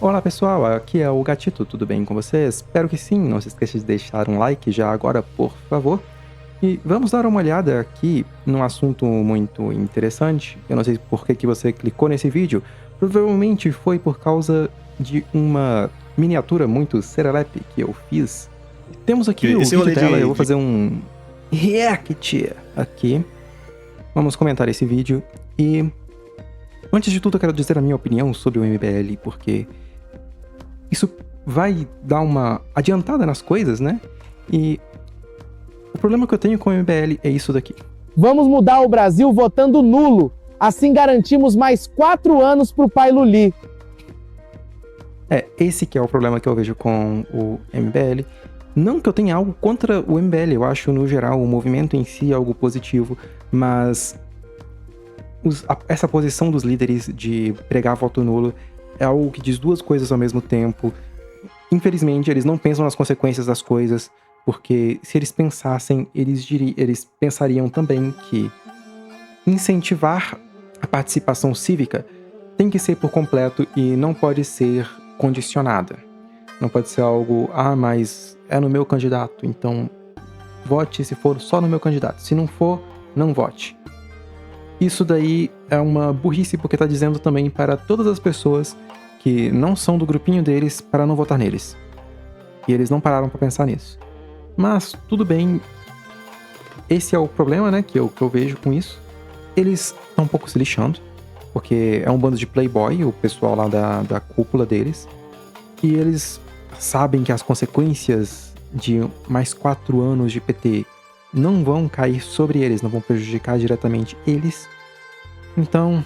Olá pessoal, aqui é o Gatito, tudo bem com vocês? Espero que sim, não se esqueça de deixar um like já agora, por favor. E vamos dar uma olhada aqui num assunto muito interessante. Eu não sei por que você clicou nesse vídeo, provavelmente foi por causa de uma miniatura muito serelepe que eu fiz. Temos aqui o vídeo dela, eu vou fazer um react aqui. Vamos comentar esse vídeo e... antes de tudo eu quero dizer a minha opinião sobre o MBL, porque isso vai dar uma adiantada nas coisas, né? E o problema que eu tenho com o MBL é isso daqui. Vamos mudar o Brasil votando nulo. Assim garantimos mais 4 anos pro pai Luli. Esse que é o problema que eu vejo com o MBL. Não que eu tenha algo contra o MBL, eu acho no geral o movimento em si algo positivo, mas essa posição dos líderes de pregar voto nulo é algo que diz duas coisas ao mesmo tempo. Infelizmente, eles não pensam nas consequências das coisas, porque se eles pensassem, eles pensariam também que incentivar a participação cívica tem que ser por completo e não pode ser condicionada. Não pode ser algo, mas é no meu candidato, então vote se for só no meu candidato. Se não for, não vote. Isso daí é uma burrice, porque tá dizendo também para todas as pessoas que não são do grupinho deles para não votar neles. E eles não pararam para pensar nisso. Mas, tudo bem. Esse é o problema, né, que eu vejo com isso. Eles estão um pouco se lixando, porque é um bando de playboy, o pessoal lá da cúpula deles. E eles sabem que as consequências de mais 4 anos de PT não vão cair sobre eles, não vão prejudicar diretamente eles. Então,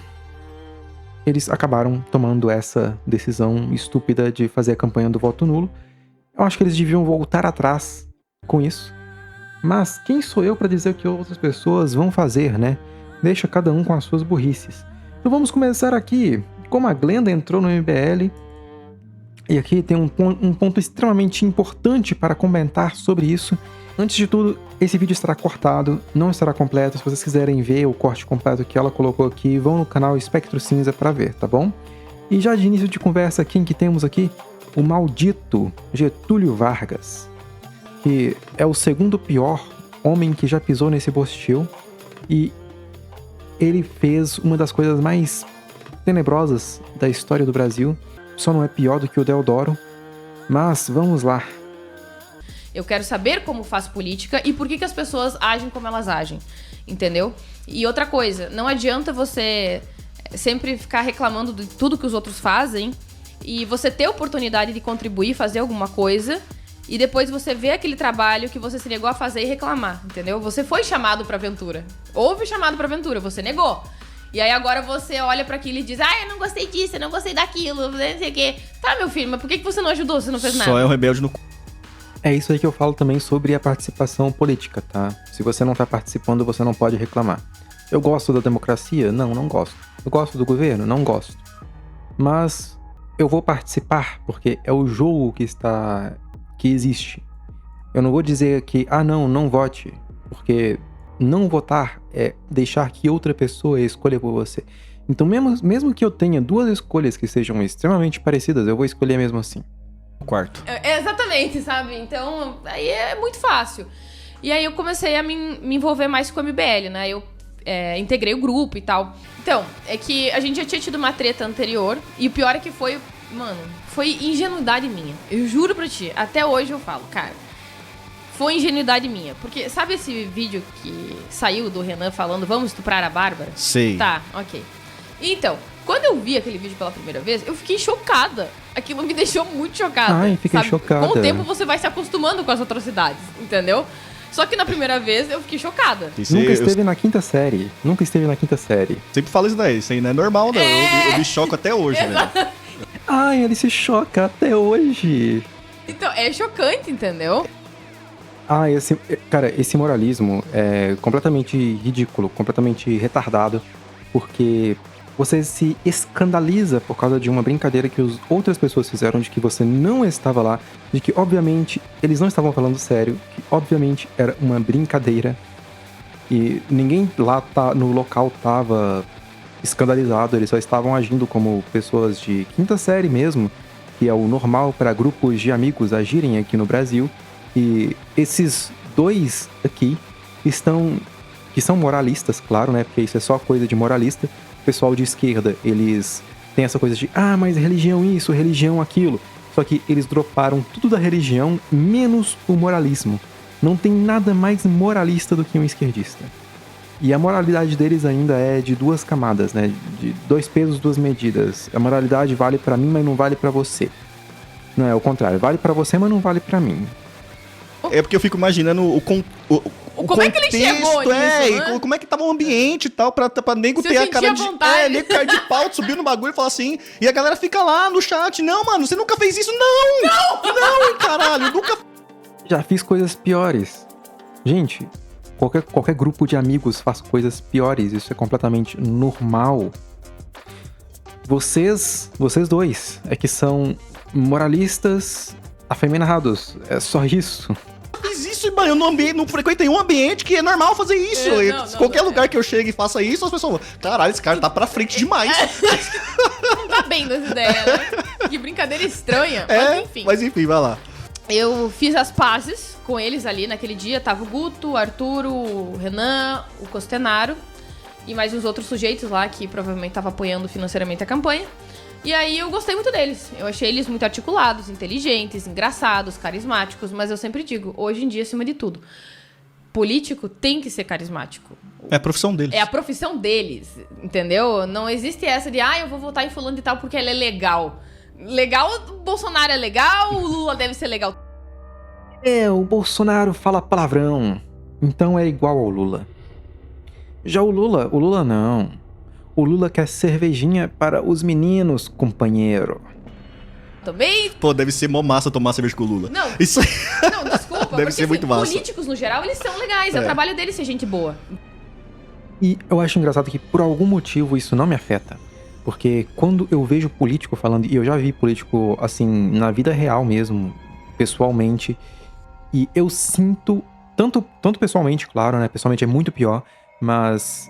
eles acabaram tomando essa decisão estúpida de fazer a campanha do voto nulo. Eu acho que eles deviam voltar atrás com isso. Mas quem sou eu para dizer o que outras pessoas vão fazer, né? Deixa cada um com as suas burrices. Então vamos começar aqui. Como a Glenda entrou no MBL, e aqui tem um ponto extremamente importante para comentar sobre isso. Antes de tudo, esse vídeo estará cortado, não estará completo. Se vocês quiserem ver o corte completo que ela colocou aqui, vão no canal Espectro Cinza para ver, tá bom? E já de início de conversa, quem que temos aqui? O maldito Getúlio Vargas, que é o segundo pior homem que já pisou nesse postil. E ele fez uma das coisas mais tenebrosas da história do Brasil. Só não é pior do que o Deodoro. Mas vamos lá. Eu quero saber como faz política e por que as pessoas agem como elas agem, entendeu? E outra coisa, não adianta você sempre ficar reclamando de tudo que os outros fazem e você ter a oportunidade de contribuir, fazer alguma coisa e depois você vê aquele trabalho que você se negou a fazer e reclamar, entendeu? Você foi chamado pra aventura. Houve chamado pra aventura, você negou. E aí agora você olha pra aquilo e diz, eu não gostei disso, eu não gostei daquilo, não sei o quê. Tá, meu filho, mas por que você não ajudou, você não fez nada? Só é um rebelde no... É isso aí que eu falo também sobre a participação política, tá? Se você não tá participando, você não pode reclamar. Eu gosto da democracia? Não gosto. Eu gosto do governo? Não gosto. Mas eu vou participar porque é o jogo que existe. Eu não vou dizer que, não vote, porque não votar é deixar que outra pessoa escolha por você. Então mesmo que eu tenha duas escolhas que sejam extremamente parecidas, eu vou escolher mesmo assim. Quarto. Exatamente, sabe? Então, aí é muito fácil. E aí eu comecei a me envolver mais com o MBL, né? Eu integrei o grupo e tal. Então, é que a gente já tinha tido uma treta anterior. E o pior é que foi ingenuidade minha. Eu juro pra ti, até hoje eu falo, cara, foi ingenuidade minha. Porque sabe esse vídeo que saiu do Renan falando vamos estuprar a Bárbara? Sei. Tá, ok. Então, quando eu vi aquele vídeo pela primeira vez, eu fiquei chocada. Aquilo me deixou muito chocada. Ai, fiquei chocada. Com o tempo você vai se acostumando com as atrocidades, entendeu? Só que na primeira vez eu fiquei chocada. Nunca esteve na quinta série. Nunca esteve na quinta série. Sempre falo isso daí. Isso aí não é normal, não. Eu me choco até hoje, velho. Ai, ele se choca até hoje. Então, é chocante, entendeu? Esse moralismo é completamente ridículo, completamente retardado, porque você se escandaliza por causa de uma brincadeira que as outras pessoas fizeram, de que você não estava lá, de que, obviamente, eles não estavam falando sério, que, obviamente, era uma brincadeira, e ninguém lá no local estava escandalizado, eles só estavam agindo como pessoas de quinta série mesmo, que é o normal para grupos de amigos agirem aqui no Brasil. E esses dois aqui que são moralistas, claro, né? Porque isso é só coisa de moralista. O pessoal de esquerda, eles têm essa coisa de, mas religião isso, religião aquilo. Só que eles droparam tudo da religião, menos o moralismo. Não tem nada mais moralista do que um esquerdista. E a moralidade deles ainda é de duas camadas, né? De 2 pesos, 2 medidas. A moralidade vale pra mim, mas não vale pra você. Não é o contrário, vale pra você, mas não vale pra mim. É porque eu fico imaginando como é que ele chegou nisso, né? Como é que tava o ambiente e tal, pra nego ter a cara de... nego cara de pau, subir no bagulho e falar assim, e a galera fica lá no chat, não, mano, você nunca fez isso, não, caralho, nunca... Já fiz coisas piores. Gente, qualquer grupo de amigos faz coisas piores, isso é completamente normal. Vocês dois é que são moralistas afeminados, é só isso. Fiz isso, mano, eu não frequentei um ambiente que é normal fazer isso. Qualquer lugar que eu chegue e faça isso, as pessoas falam, caralho, esse cara tá pra frente demais. Não tá bem das ideias, né? Que brincadeira estranha, mas enfim, vai lá. Eu fiz as pazes com eles ali naquele dia. Tava o Guto, o Arthur, o Renan, o Costenaro e mais uns outros sujeitos lá que provavelmente estavam apoiando financeiramente a campanha. E aí eu gostei muito deles. Eu achei eles muito articulados, inteligentes, engraçados, carismáticos. Mas eu sempre digo, hoje em dia, acima de tudo, político tem que ser carismático. É a profissão deles. É a profissão deles, entendeu? Não existe essa de, eu vou votar em fulano de tal porque ele é legal. Legal, o Bolsonaro é legal, o Lula deve ser legal. O Bolsonaro fala palavrão, então é igual ao Lula. Já o Lula não. O Lula quer cervejinha para os meninos, companheiro. Também. Pô, deve ser mó massa tomar cerveja com o Lula. Não, isso não, desculpa. Deve ser muito massa. Políticos, no geral, eles são legais. É o trabalho deles ser gente boa. E eu acho engraçado que, por algum motivo, isso não me afeta. Porque quando eu vejo político falando, e eu já vi político, assim, na vida real mesmo, pessoalmente, e eu sinto, tanto pessoalmente, claro, né? Pessoalmente é muito pior, mas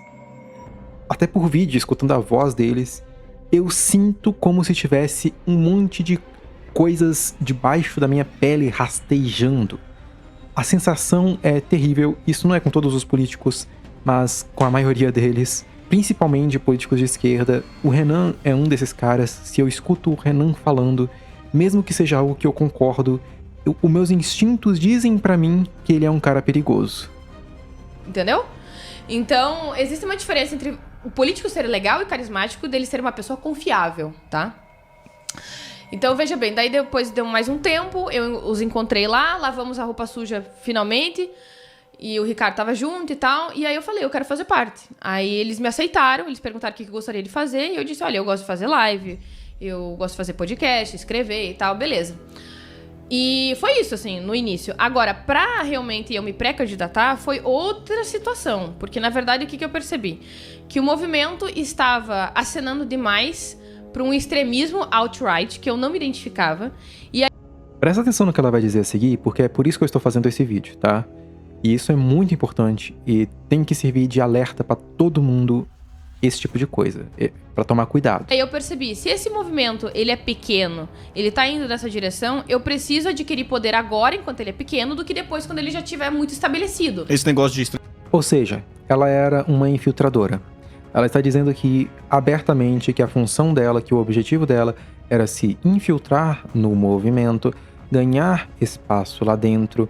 até por vídeo, escutando a voz deles, eu sinto como se tivesse um monte de coisas debaixo da minha pele rastejando. A sensação é terrível, isso não é com todos os políticos, mas com a maioria deles. Principalmente políticos de esquerda. O Renan é um desses caras. Se eu escuto o Renan falando, mesmo que seja algo que eu concordo, os meus instintos dizem pra mim que ele é um cara perigoso. Entendeu? Então, existe uma diferença entre o político ser legal e carismático dele ser uma pessoa confiável, tá? Então, veja bem, daí depois deu mais um tempo, eu os encontrei lá, lavamos a roupa suja finalmente... E o Ricardo tava junto e tal. E aí eu falei, eu quero fazer parte. Aí eles me aceitaram, eles perguntaram o que eu gostaria de fazer. E eu disse, olha, eu gosto de fazer live, eu gosto de fazer podcast, escrever e tal, beleza. E foi isso, assim, no início. Agora, pra realmente eu me pré-candidatar, foi outra situação. Porque, na verdade, o que eu percebi? Que o movimento estava acenando demais pra um extremismo outright, que eu não me identificava. E aí... Presta atenção no que ela vai dizer a seguir, porque é por isso que eu estou fazendo esse vídeo, tá? E isso é muito importante e tem que servir de alerta pra todo mundo esse tipo de coisa, pra tomar cuidado. Aí eu percebi, se esse movimento ele é pequeno, ele tá indo nessa direção, eu preciso adquirir poder agora, enquanto ele é pequeno, do que depois, quando ele já estiver muito estabelecido. Esse negócio de... Ou seja, ela era uma infiltradora. Ela está dizendo aqui abertamente que a função dela, que o objetivo dela era se infiltrar no movimento, ganhar espaço lá dentro,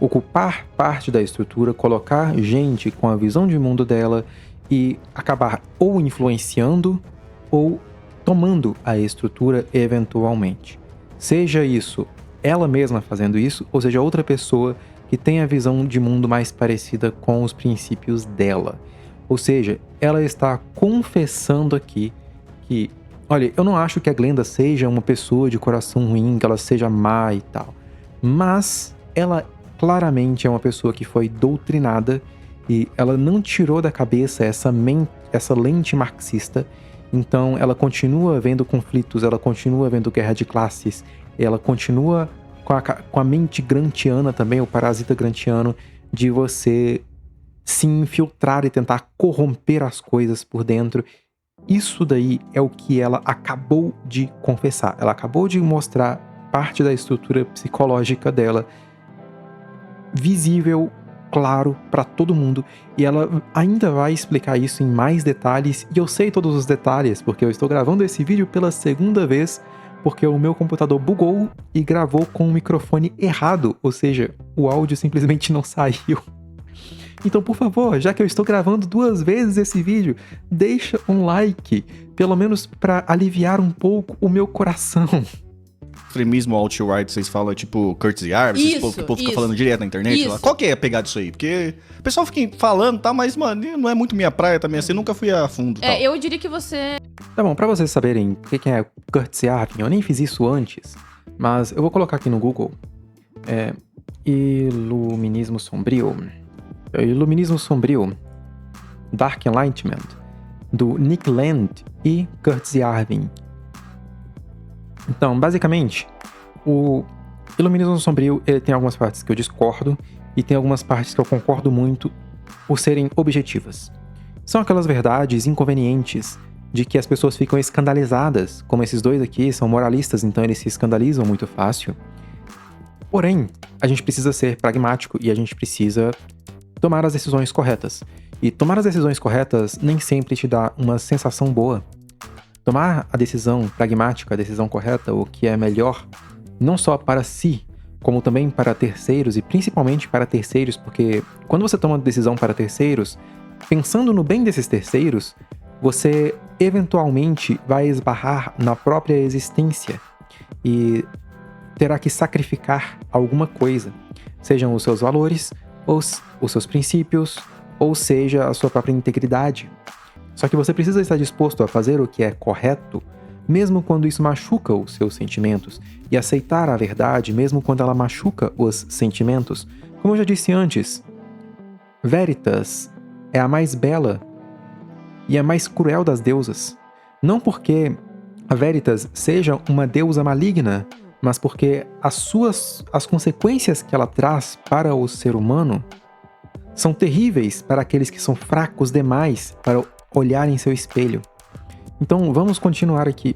ocupar parte da estrutura, colocar gente com a visão de mundo dela e acabar ou influenciando ou tomando a estrutura eventualmente. Seja isso ela mesma fazendo isso, ou seja outra pessoa que tem a visão de mundo mais parecida com os princípios dela. Ou seja, ela está confessando aqui que, olha, eu não acho que a Glenda seja uma pessoa de coração ruim, que ela seja má e tal, mas ela claramente é uma pessoa que foi doutrinada e ela não tirou da cabeça essa lente marxista. Então ela continua vendo conflitos, ela continua vendo guerra de classes, ela continua com a mente gramsciana também, o parasita gramsciano, de você se infiltrar e tentar corromper as coisas por dentro. isso daí é o que ela acabou de confessar. Ela acabou de mostrar parte da estrutura psicológica dela, visível, claro, pra todo mundo. E ela ainda vai explicar isso em mais detalhes. E eu sei todos os detalhes, porque eu estou gravando esse vídeo pela segunda vez, porque o meu computador bugou e gravou com o microfone errado. Ou seja, o áudio simplesmente não saiu. Então, por favor, já que eu estou gravando 2 vezes esse vídeo, deixa um like, pelo menos pra aliviar um pouco o meu coração. Extremismo alt-right, vocês falam, tipo, Curtis Yarvin, o povo fica falando direto na internet lá. Qual que é a pegada disso aí? Porque o pessoal fica falando, tá, mas, mano, não é muito minha praia também, assim, nunca fui a fundo. Tal. Eu diria que você... Tá bom, pra vocês saberem o que é Curtis Yarvin, eu nem fiz isso antes, mas eu vou colocar aqui no Google. Iluminismo Sombrio. Iluminismo Sombrio, Dark Enlightenment, do Nick Land e Curtis Yarvin. Então, basicamente, o Iluminismo Sombrio ele tem algumas partes que eu discordo e tem algumas partes que eu concordo muito por serem objetivas. São aquelas verdades inconvenientes de que as pessoas ficam escandalizadas, como esses dois aqui são moralistas, então eles se escandalizam muito fácil. Porém, a gente precisa ser pragmático e a gente precisa tomar as decisões corretas. E tomar as decisões corretas nem sempre te dá uma sensação boa. Tomar a decisão pragmática, a decisão correta, o que é melhor, não só para si, como também para terceiros, e principalmente para terceiros, porque quando você toma uma decisão para terceiros, pensando no bem desses terceiros, você eventualmente vai esbarrar na própria existência e terá que sacrificar alguma coisa, sejam os seus valores, ou os seus princípios, ou seja, a sua própria integridade. Só que você precisa estar disposto a fazer o que é correto, mesmo quando isso machuca os seus sentimentos, e aceitar a verdade mesmo quando ela machuca os sentimentos. Como eu já disse antes, Veritas é a mais bela e a mais cruel das deusas. Não porque a Veritas seja uma deusa maligna, mas porque as consequências que ela traz para o ser humano são terríveis para aqueles que são fracos demais para olhar em seu espelho. Então, vamos continuar aqui.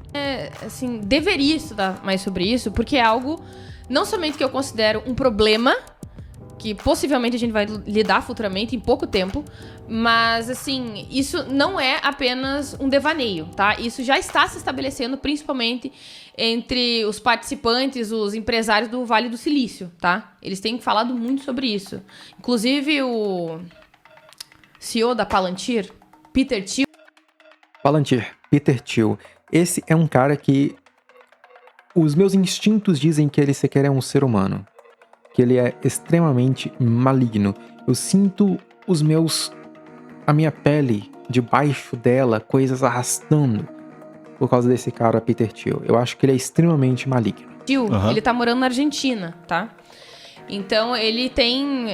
Assim, deveria estudar mais sobre isso, porque é algo, não somente que eu considero um problema, que possivelmente a gente vai lidar futuramente em pouco tempo, mas, assim, isso não é apenas um devaneio, tá? Isso já está se estabelecendo, principalmente entre os participantes, os empresários do Vale do Silício, tá? Eles têm falado muito sobre isso. Inclusive, o CEO da Palantir, Peter Thiel. Peter Thiel. Esse é um cara que os meus instintos dizem que ele sequer é um ser humano. Que ele é extremamente maligno. Eu sinto a minha pele debaixo dela, coisas arrastando por causa desse cara Peter Thiel. Eu acho que ele é extremamente maligno. Ele tá morando na Argentina, tá? Então ele tem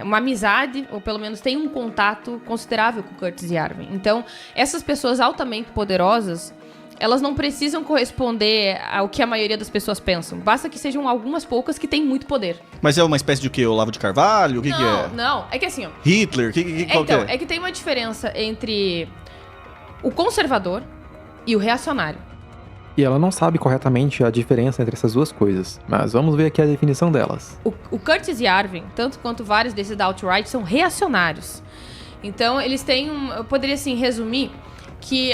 uma amizade, ou pelo menos tem um contato considerável com Curtis Yarvin. Então essas pessoas altamente poderosas, elas não precisam corresponder ao que a maioria das pessoas pensam. Basta que sejam algumas poucas que têm muito poder. Mas é uma espécie de o quê? Olavo de Carvalho? O que é? Não, é que assim, ó. Hitler? Qual que é? É que tem uma diferença entre o conservador e o reacionário. E ela não sabe corretamente a diferença entre essas duas coisas, mas vamos ver aqui a definição delas. O Curtis Yarvin, tanto quanto vários desses da alt-right, são reacionários. Então, eles têm eu poderia, assim, resumir que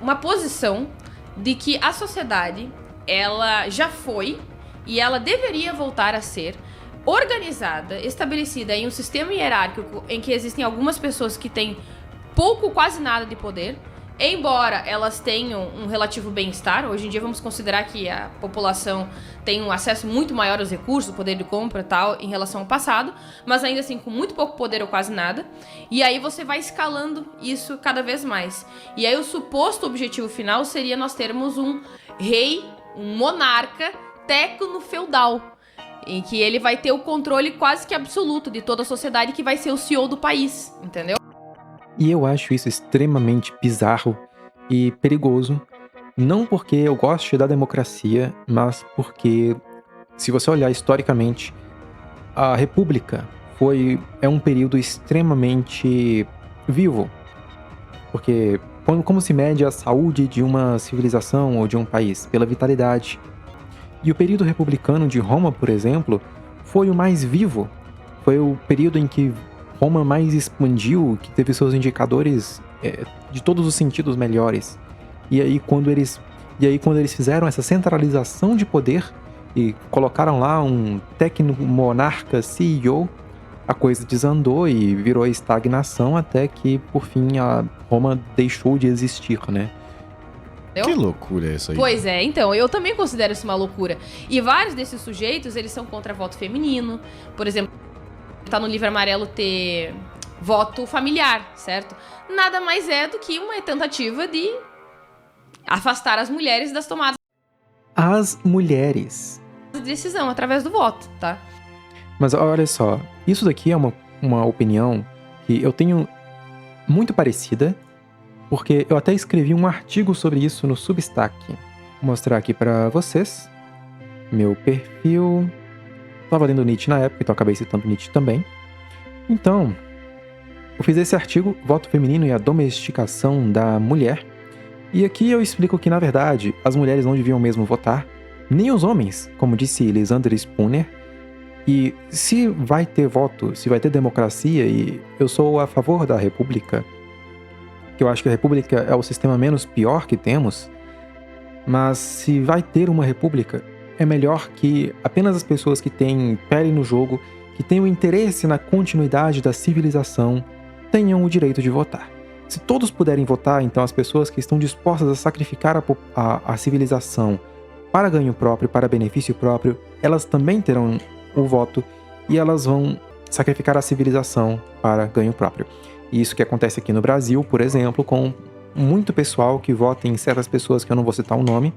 uma posição de que a sociedade, ela já foi e ela deveria voltar a ser organizada, estabelecida em um sistema hierárquico em que existem algumas pessoas que têm pouco, quase nada de poder. Embora elas tenham um relativo bem-estar, hoje em dia vamos considerar que a população tem um acesso muito maior aos recursos, poder de compra e tal, em relação ao passado, mas ainda assim com muito pouco poder ou quase nada, e aí você vai escalando isso cada vez mais. E aí o suposto objetivo final seria nós termos um rei, um monarca tecno-feudal, em que ele vai ter o controle quase que absoluto de toda a sociedade, que vai ser o CEO do país, entendeu? E eu acho isso extremamente bizarro e perigoso, não porque eu goste da democracia, mas porque, se você olhar historicamente, a República é um período extremamente vivo. Porque Como se mede a saúde de uma civilização ou de um país? Pela vitalidade. E o período republicano de Roma, por exemplo, foi o mais vivo. Foi o período em que Roma mais expandiu, que teve seus indicadores de todos os sentidos melhores. E aí quando eles fizeram essa centralização de poder e colocaram lá um tecno-monarca CEO, a coisa desandou e virou estagnação até que, por fim, a Roma deixou de existir, né? Que loucura é isso aí? Pois é, então, eu também considero isso uma loucura. E vários desses sujeitos, eles são contra voto feminino. Por exemplo, tá no livro amarelo ter voto familiar, certo? Nada mais é do que uma tentativa de afastar as mulheres das tomadas As mulheres. de decisão através do voto, tá? Mas olha só, isso daqui é uma opinião que eu tenho muito parecida, porque eu até escrevi um artigo sobre isso no Substack. Vou mostrar aqui pra vocês. Meu perfil. Tava lendo Nietzsche na época, então acabei citando Nietzsche também. Então, eu fiz esse artigo, Voto Feminino e a Domesticação da Mulher. E aqui eu explico que, na verdade, as mulheres não deviam mesmo votar, nem os homens, como disse Lysander Spooner. E se vai ter voto, se vai ter democracia, e eu sou a favor da república, que eu acho que a república é o sistema menos pior que temos, mas se vai ter uma república, é melhor que apenas as pessoas que têm pele no jogo, que têm o interesse na continuidade da civilização, tenham o direito de votar. Se todos puderem votar, então as pessoas que estão dispostas a sacrificar a civilização para ganho próprio, para benefício próprio, elas também terão o voto e elas vão sacrificar a civilização para ganho próprio. E isso que acontece aqui no Brasil, por exemplo, com muito pessoal que vota em certas pessoas que eu não vou citar o nome,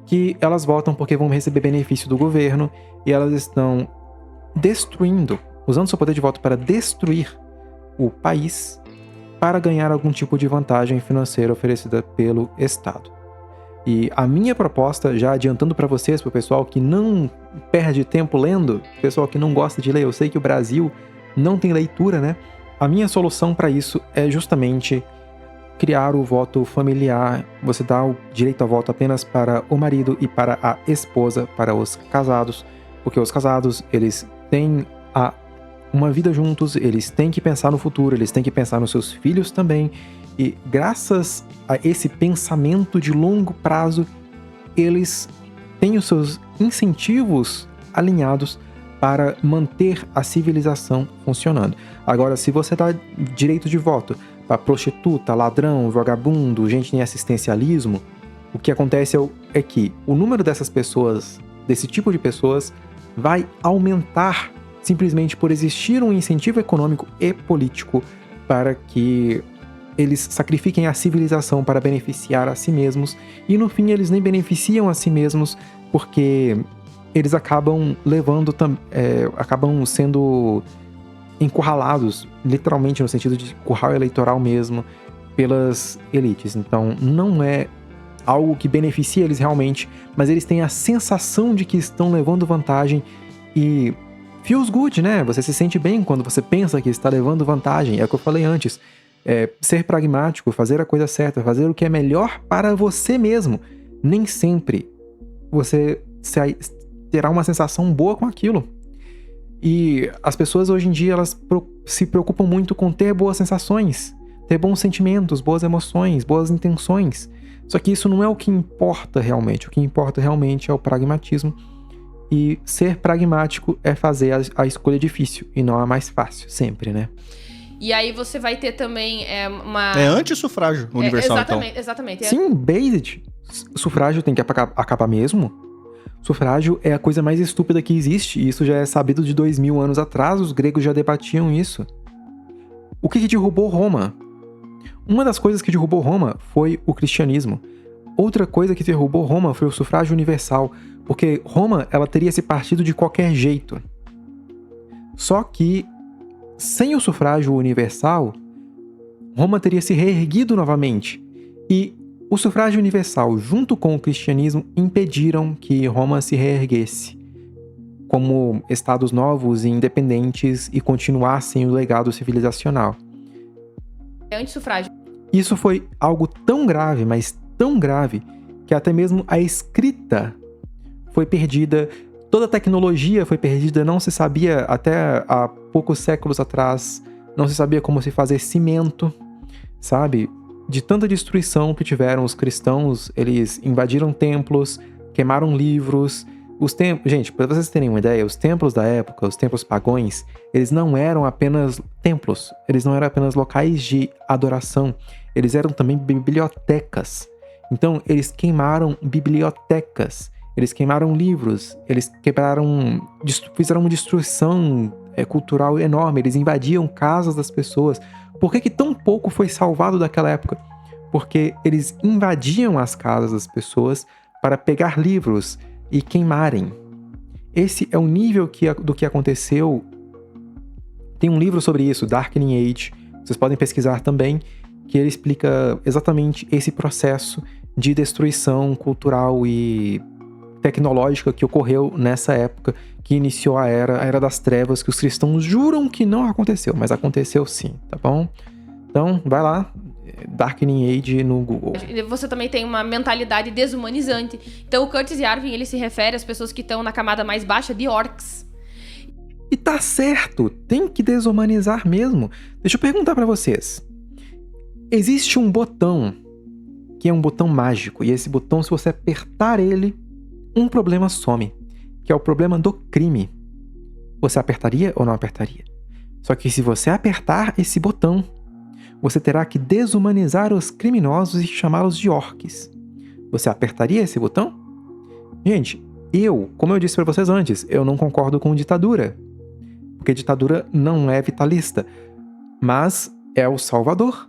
que elas votam porque vão receber benefício do governo e elas estão destruindo, usando seu poder de voto para destruir o país para ganhar algum tipo de vantagem financeira oferecida pelo Estado. E a minha proposta, já adiantando para vocês, pro pessoal que não perde tempo lendo, pessoal que não gosta de ler, eu sei que o Brasil não tem leitura, né? A minha solução para isso é justamente criar o voto familiar. Você dá o direito a voto apenas para o marido e para a esposa, para os casados, porque os casados, eles têm uma vida juntos, eles têm que pensar no futuro, eles têm que pensar nos seus filhos também. E graças a esse pensamento de longo prazo, eles têm os seus incentivos alinhados para manter a civilização funcionando. Agora, se você dá direito de voto para prostituta, ladrão, vagabundo, gente em assistencialismo, o que acontece é que o número dessas pessoas, desse tipo de pessoas, vai aumentar simplesmente por existir um incentivo econômico e político para que eles sacrifiquem a civilização para beneficiar a si mesmos, e no fim eles nem beneficiam a si mesmos, porque eles acabam acabam sendo encurralados, literalmente no sentido de curral eleitoral mesmo, pelas elites. Então não é algo que beneficia eles realmente, mas eles têm a sensação de que estão levando vantagem e feels good, né? Você se sente bem quando você pensa que está levando vantagem, é o que eu falei antes. Ser pragmático, fazer a coisa certa, fazer o que é melhor para você mesmo. Nem sempre você terá uma sensação boa com aquilo. E as pessoas hoje em dia, elas se preocupam muito com ter boas sensações, ter bons sentimentos, boas emoções, boas intenções. Só que isso não é o que importa realmente. O que importa realmente é o pragmatismo. E ser pragmático é fazer a escolha difícil e não a mais fácil, sempre, né? E aí você vai ter também uma... É anti-sufrágio universal, exatamente, então. Exatamente. Sim, based. Sufrágio tem que acabar mesmo. Sufrágio é a coisa mais estúpida que existe, e isso já é sabido de 2000 anos atrás, os gregos já debatiam isso. O que derrubou Roma? Uma das coisas que derrubou Roma foi o cristianismo. Outra coisa que derrubou Roma foi o sufrágio universal, porque Roma, ela teria se partido de qualquer jeito. Só que, sem o sufrágio universal, Roma teria se reerguido novamente. E o sufrágio universal, junto com o cristianismo, impediram que Roma se reerguesse como estados novos e independentes e continuassem o legado civilizacional. É anti-sufrágio. Isso foi algo tão grave, mas tão grave, que até mesmo a escrita foi perdida, toda a tecnologia foi perdida, não se sabia, até há poucos séculos atrás, não se sabia como se fazer cimento, sabe? De tanta destruição que tiveram os cristãos, eles invadiram templos, queimaram livros. Gente, para vocês terem uma ideia, os templos da época, os templos pagãos, eles não eram apenas templos, eles não eram apenas locais de adoração, eles eram também bibliotecas. Então, eles queimaram bibliotecas, eles queimaram livros, eles fizeram uma destruição cultural enorme, eles invadiam casas das pessoas. Por que tão pouco foi salvado daquela época? Porque eles invadiam as casas das pessoas para pegar livros e queimarem. Esse é o nível do que aconteceu. Tem um livro sobre isso, Darkening Age, vocês podem pesquisar também, que ele explica exatamente esse processo de destruição cultural e tecnológica que ocorreu nessa época, que iniciou a Era das Trevas, que os cristãos juram que não aconteceu, mas aconteceu sim, tá bom? Então, vai lá, Darkening Age no Google. Você também tem uma mentalidade desumanizante. Então, o Curtis Yarvin, ele se refere às pessoas que estão na camada mais baixa de orcs. E tá certo, tem que desumanizar mesmo. Deixa eu perguntar pra vocês. Existe um botão, que é um botão mágico, e esse botão, se você apertar ele, um problema some, que é o problema do crime. Você apertaria ou não apertaria? Só que se você apertar esse botão, você terá que desumanizar os criminosos e chamá-los de orcs. Você apertaria esse botão? Gente, como eu disse para vocês antes, eu não concordo com ditadura. Porque ditadura não é vitalista, mas é o salvador.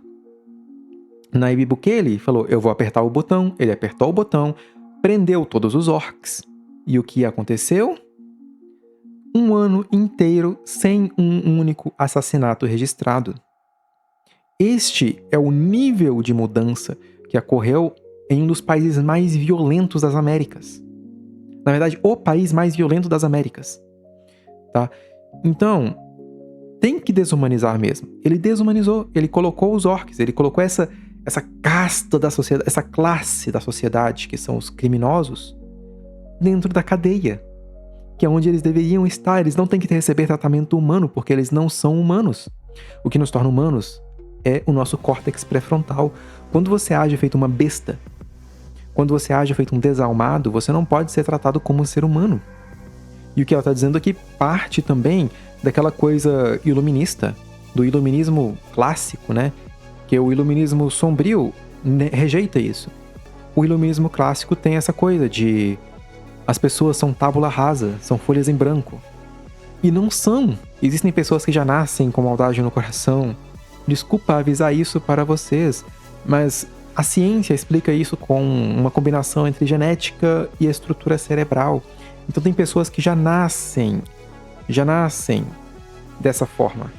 Nayib Bukele falou, eu vou apertar o botão, ele apertou o botão, prendeu todos os orcs. E o que aconteceu? Um ano inteiro sem um único assassinato registrado. Este é o nível de mudança que ocorreu em um dos países mais violentos das Américas. Na verdade, o país mais violento das Américas. Tá? Então, tem que desumanizar mesmo. Ele desumanizou, ele colocou os orcs, ele colocou essa casta da sociedade, essa classe da sociedade, que são os criminosos, dentro da cadeia, que é onde eles deveriam estar. Eles não têm que receber tratamento humano, porque eles não são humanos. O que nos torna humanos é o nosso córtex pré-frontal. Quando você age feito uma besta, quando você age feito um desalmado, você não pode ser tratado como um ser humano. E o que ela está dizendo aqui parte também daquela coisa iluminista, do iluminismo clássico, né? Que o iluminismo sombrio rejeita isso. O iluminismo clássico tem essa coisa de as pessoas são tábula rasa, são folhas em branco. E não são. Existem pessoas que já nascem com maldade no coração. Desculpa avisar isso para vocês, mas a ciência explica isso com uma combinação entre genética e estrutura cerebral. Então tem pessoas que já nascem dessa forma.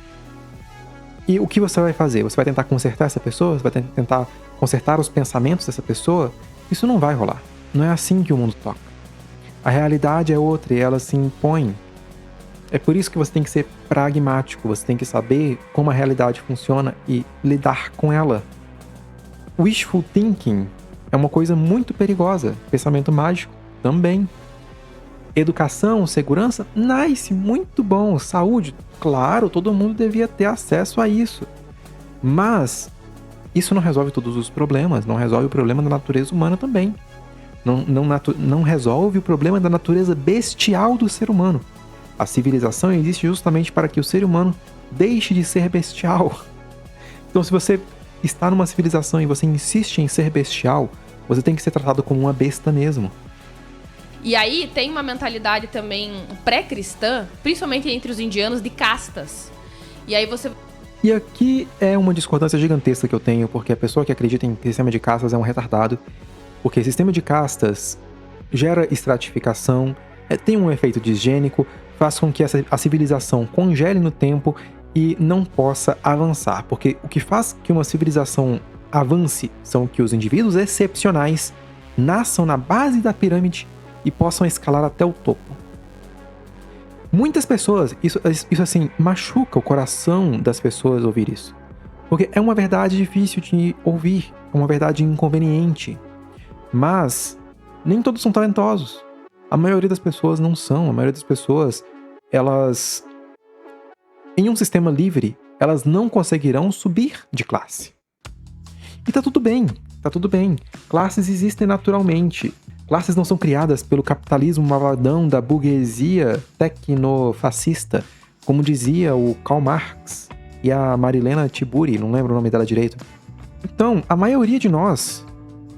E o que você vai fazer? Você vai tentar consertar essa pessoa? Você vai tentar consertar os pensamentos dessa pessoa? Isso não vai rolar. Não é assim que o mundo toca. A realidade é outra e ela se impõe. É por isso que você tem que ser pragmático, você tem que saber como a realidade funciona e lidar com ela. Wishful thinking é uma coisa muito perigosa. Pensamento mágico também. Educação, segurança, nice, muito bom. Saúde, claro, todo mundo devia ter acesso a isso. Mas isso não resolve todos os problemas, não resolve o problema da natureza humana também. Não resolve o problema da natureza bestial do ser humano. A civilização existe justamente para que o ser humano deixe de ser bestial. Então, se você está numa civilização e você insiste em ser bestial, você tem que ser tratado como uma besta mesmo. E aí tem uma mentalidade também pré-cristã, principalmente entre os indianos, de castas. E aí você... E aqui é uma discordância gigantesca que eu tenho, porque a pessoa que acredita em sistema de castas é um retardado. Porque sistema de castas gera estratificação, tem um efeito disgênico, faz com que a civilização congele no tempo e não possa avançar. Porque o que faz que uma civilização avance são que os indivíduos excepcionais nasçam na base da pirâmide e possam escalar até o topo. Muitas pessoas, isso assim, machuca o coração das pessoas ouvir isso. Porque é uma verdade difícil de ouvir, é uma verdade inconveniente. Mas nem todos são talentosos. A maioria das pessoas não são. A maioria das pessoas, elas... Em um sistema livre, elas não conseguirão subir de classe. E tá tudo bem, tá tudo bem. Classes existem naturalmente. Classes não são criadas pelo capitalismo malvadão da burguesia tecnofascista, como dizia o Karl Marx e a Marilena Tiburi, não lembro o nome dela direito. Então, a maioria de nós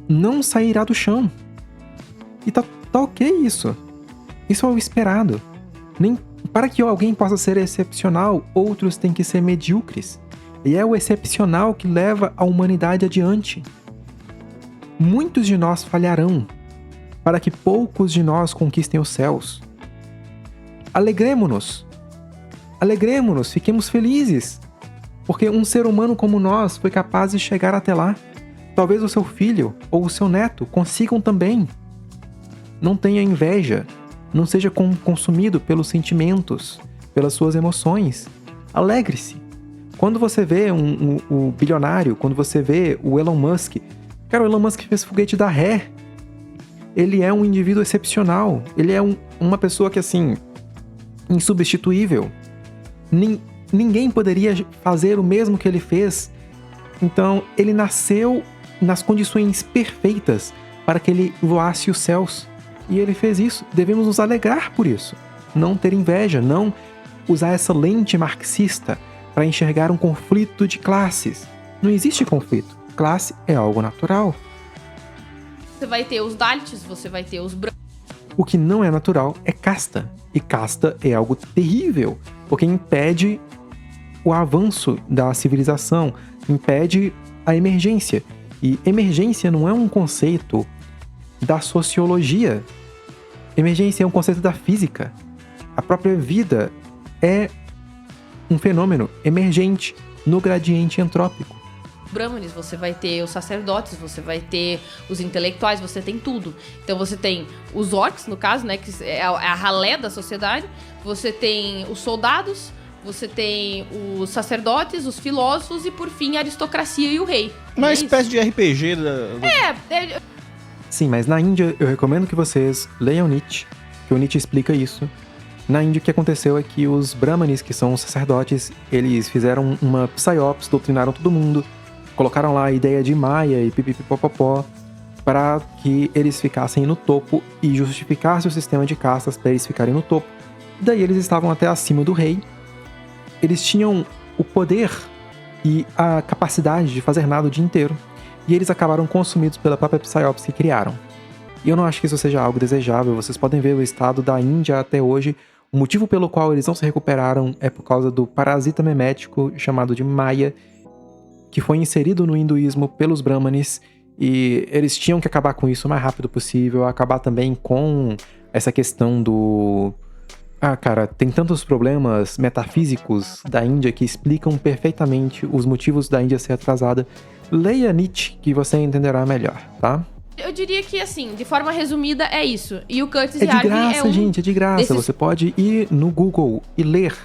não sairá do chão. E tá ok isso. Isso é o esperado. Nem para que alguém possa ser excepcional, outros têm que ser medíocres. E é o excepcional que leva a humanidade adiante. Muitos de nós falharão, para que poucos de nós conquistem os céus. Alegremo-nos. Alegremo-nos, fiquemos felizes. Porque um ser humano como nós foi capaz de chegar até lá. Talvez o seu filho ou o seu neto consigam também. Não tenha inveja. Não seja consumido pelos sentimentos, pelas suas emoções. Alegre-se. Quando você vê o bilionário, quando você vê o Elon Musk... Cara, o Elon Musk fez foguete da ré. Ele é um indivíduo excepcional. Ele é uma pessoa que, assim, insubstituível. Ninguém poderia fazer o mesmo que ele fez. Então, ele nasceu nas condições perfeitas para que ele voasse os céus. E ele fez isso. Devemos nos alegrar por isso. Não ter inveja, não usar essa lente marxista para enxergar um conflito de classes. Não existe conflito. Classe é algo natural. Você vai ter os Dalits, você vai ter os brancos. O que não é natural é casta. E casta é algo terrível, porque impede o avanço da civilização, impede a emergência. E emergência não é um conceito da sociologia. Emergência é um conceito da física. A própria vida é um fenômeno emergente no gradiente entrópico. Brahmanes, você vai ter os sacerdotes, você vai ter os intelectuais, você tem tudo. Então você tem os orcs, no caso, né, que é a ralé da sociedade, você tem os soldados, você tem os sacerdotes, os filósofos e, por fim, a aristocracia e o rei. Uma espécie de RPG da... Sim, mas na Índia eu recomendo que vocês leiam Nietzsche, que o Nietzsche explica isso. Na Índia o que aconteceu é que os Brahmanes, que são os sacerdotes, eles fizeram uma psyops, doutrinaram todo mundo, colocaram lá a ideia de Maia e pipipipopopó para que eles ficassem no topo e justificasse o sistema de castas para eles ficarem no topo. Daí eles estavam até acima do rei. Eles tinham o poder e a capacidade de fazer nada o dia inteiro. E eles acabaram consumidos pela própria psyops que criaram. E eu não acho que isso seja algo desejável. Vocês podem ver o estado da Índia até hoje. O motivo pelo qual eles não se recuperaram é por causa do parasita memético chamado de Maia, que foi inserido no hinduísmo pelos Brahmanes, e eles tinham que acabar com isso o mais rápido possível, acabar também com essa questão do... cara, tem tantos problemas metafísicos da Índia que explicam perfeitamente os motivos da Índia ser atrasada. Leia Nietzsche que você entenderá melhor, tá? Eu diria que, assim, de forma resumida, é isso. E o Curtis Yarvin é de graça, gente, é de graça. Desses... Você pode ir no Google e ler.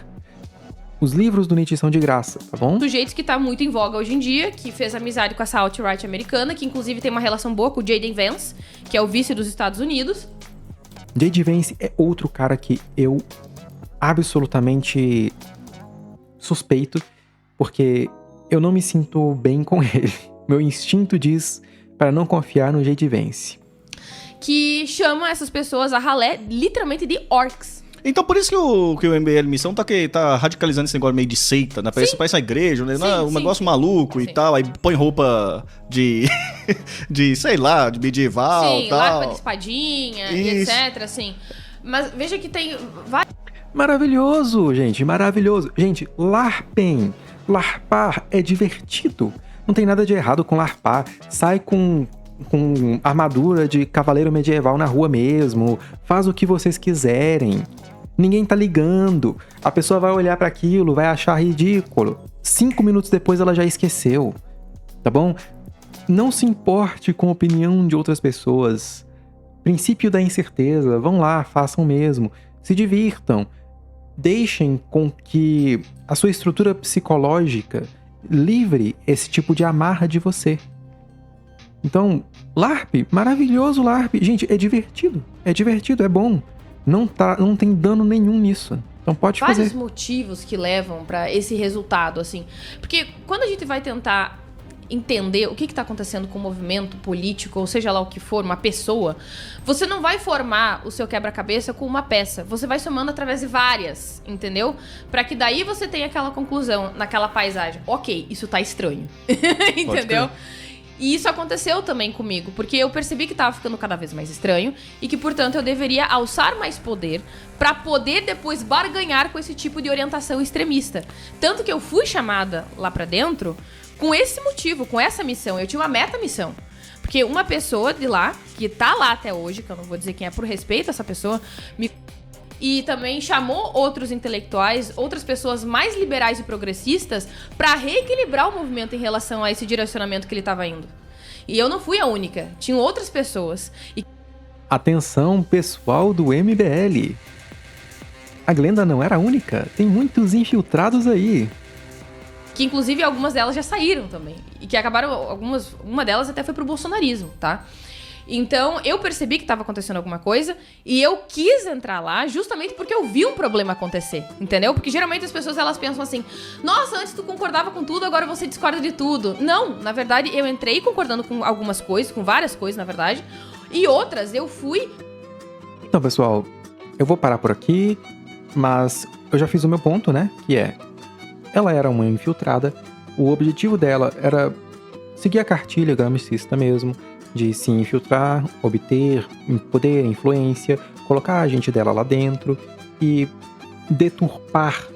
Os livros do Nietzsche são de graça, tá bom? Sujeito que tá muito em voga hoje em dia, que fez amizade com essa alt-right americana, que inclusive tem uma relação boa com o J.D. Vance, que é o vice dos Estados Unidos. J.D. Vance é outro cara que eu absolutamente suspeito, porque eu não me sinto bem com ele. Meu instinto diz para não confiar no J.D. Vance. Que chama essas pessoas, a ralé, literalmente de orcs. Então por isso que o MBL Missão tá radicalizando esse negócio meio de seita, né? Parece uma igreja, né? Um negócio maluco e tal, aí põe roupa de sei lá, de medieval e tal. Larpa de espadinha e etc, assim. Mas veja que tem vários... Maravilhoso, gente, maravilhoso. Gente, larpem. Larpar é divertido. Não tem nada de errado com larpar. Sai com armadura de cavaleiro medieval na rua mesmo. Faz o que vocês quiserem. Ninguém tá ligando. A pessoa vai olhar para aquilo, vai achar ridículo. 5 minutos depois ela já esqueceu. Tá bom? Não se importe com a opinião de outras pessoas. Princípio da incerteza. Vão lá, façam mesmo. Se divirtam. Deixem com que a sua estrutura psicológica livre esse tipo de amarra de você. Então, LARP, maravilhoso LARP. Gente, é divertido, é bom. Não tem dano nenhum nisso. Então pode fazer. Vários motivos que levam pra esse resultado, assim. Porque quando a gente vai tentar entender o que está acontecendo com o movimento político, ou seja lá o que for, uma pessoa, você não vai formar o seu quebra-cabeça com uma peça. Você vai somando através de várias, entendeu? Para que daí você tenha aquela conclusão naquela paisagem. Ok, isso tá estranho. Entendeu? E isso aconteceu também comigo, porque eu percebi que tava ficando cada vez mais estranho e que, portanto, eu deveria alçar mais poder para poder depois barganhar com esse tipo de orientação extremista. Tanto que eu fui chamada lá para dentro com esse motivo, com essa missão. Eu tinha uma meta-missão. Porque uma pessoa de lá, que tá lá até hoje, que eu não vou dizer quem é por respeito a essa pessoa, e também chamou outros intelectuais, outras pessoas mais liberais e progressistas para reequilibrar o movimento em relação a esse direcionamento que ele estava indo. E eu não fui a única, tinham outras pessoas. Atenção, pessoal do MBL. A Glenda não era a única, tem muitos infiltrados aí. Que inclusive algumas delas já saíram também. E que acabaram, uma delas até foi pro bolsonarismo, tá? Então, eu percebi que estava acontecendo alguma coisa e eu quis entrar lá justamente porque eu vi um problema acontecer, entendeu? Porque geralmente as pessoas, elas pensam assim, nossa, antes tu concordava com tudo, agora você discorda de tudo. Não, na verdade, eu entrei concordando com algumas coisas, com várias coisas, na verdade, e outras eu fui... Então, pessoal, eu vou parar por aqui, mas eu já fiz o meu ponto, né? Que é, ela era uma infiltrada, o objetivo dela era seguir a cartilha gramscista mesmo, de se infiltrar, obter poder, influência, colocar a gente dela lá dentro e deturpar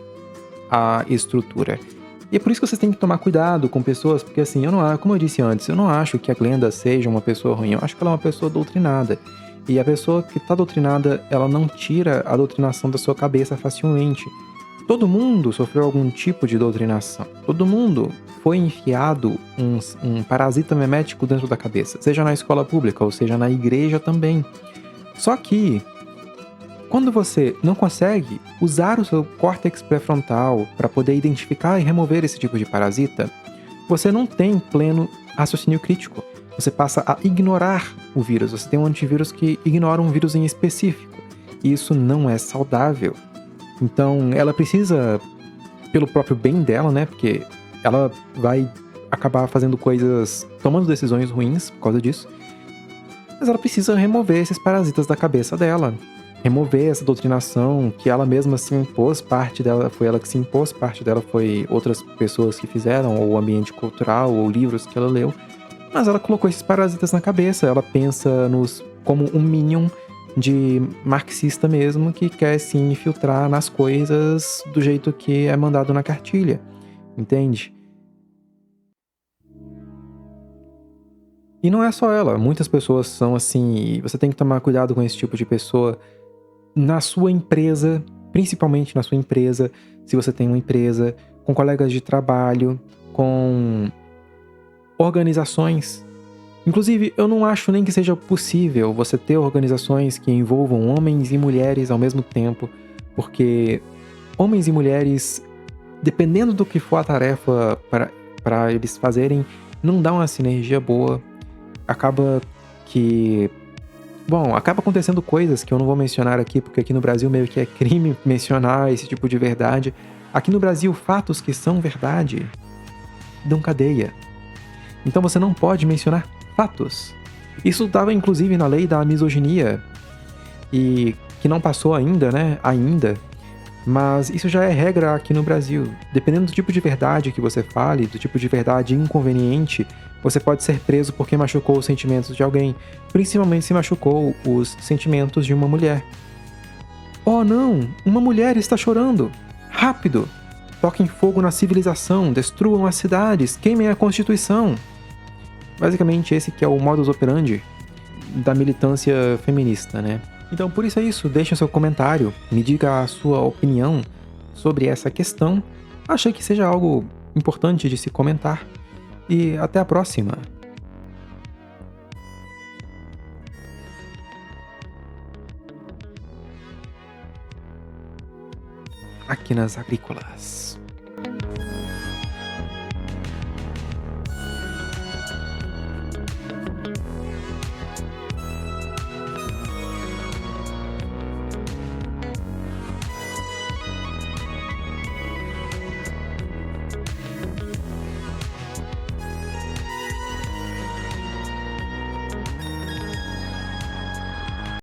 a estrutura. E é por isso que vocês têm que tomar cuidado com pessoas, porque assim, como eu disse antes, eu não acho que a Glenda seja uma pessoa ruim, eu acho que ela é uma pessoa doutrinada. E a pessoa que está doutrinada, ela não tira a doutrinação da sua cabeça facilmente. Todo mundo sofreu algum tipo de doutrinação. Todo mundo foi enfiado um parasita memético dentro da cabeça, seja na escola pública ou seja na igreja também. Só que, quando você não consegue usar o seu córtex pré-frontal para poder identificar e remover esse tipo de parasita, você não tem pleno raciocínio crítico. Você passa a ignorar o vírus. Você tem um antivírus que ignora um vírus em específico. E isso não é saudável. Então, ela precisa, pelo próprio bem dela, né? Porque ela vai acabar fazendo coisas, tomando decisões ruins por causa disso. Mas ela precisa remover esses parasitas da cabeça dela. Remover essa doutrinação que ela mesma se impôs, parte dela foi ela que se impôs, parte dela foi outras pessoas que fizeram, ou o ambiente cultural, ou livros que ela leu. Mas ela colocou esses parasitas na cabeça, ela pensa nos como um minion de marxista mesmo, que quer se infiltrar nas coisas do jeito que é mandado na cartilha, entende? E não é só ela, muitas pessoas são assim, e você tem que tomar cuidado com esse tipo de pessoa na sua empresa, principalmente na sua empresa, se você tem uma empresa, com colegas de trabalho, com organizações. Inclusive, eu não acho nem que seja possível você ter organizações que envolvam homens e mulheres ao mesmo tempo, porque homens e mulheres, dependendo do que for a tarefa para eles fazerem, não dá uma sinergia boa. Acaba acontecendo coisas que eu não vou mencionar aqui, porque aqui no Brasil meio que é crime mencionar esse tipo de verdade. Aqui no Brasil, fatos que são verdade dão cadeia. Então você não pode mencionar fatos. Isso estava inclusive na lei da misoginia, e que não passou ainda, né? Mas isso já é regra aqui no Brasil. Dependendo do tipo de verdade que você fale, do tipo de verdade inconveniente, você pode ser preso porque machucou os sentimentos de alguém, principalmente se machucou os sentimentos de uma mulher. Oh não! Uma mulher está chorando! Rápido! Toquem fogo na civilização, destruam as cidades, queimem a Constituição! Basicamente esse que é o modus operandi da militância feminista, né? Então por isso é isso, deixe o seu comentário, me diga a sua opinião sobre essa questão. Achei que seja algo importante de se comentar. E até a próxima! Aqui nas Agrícolas.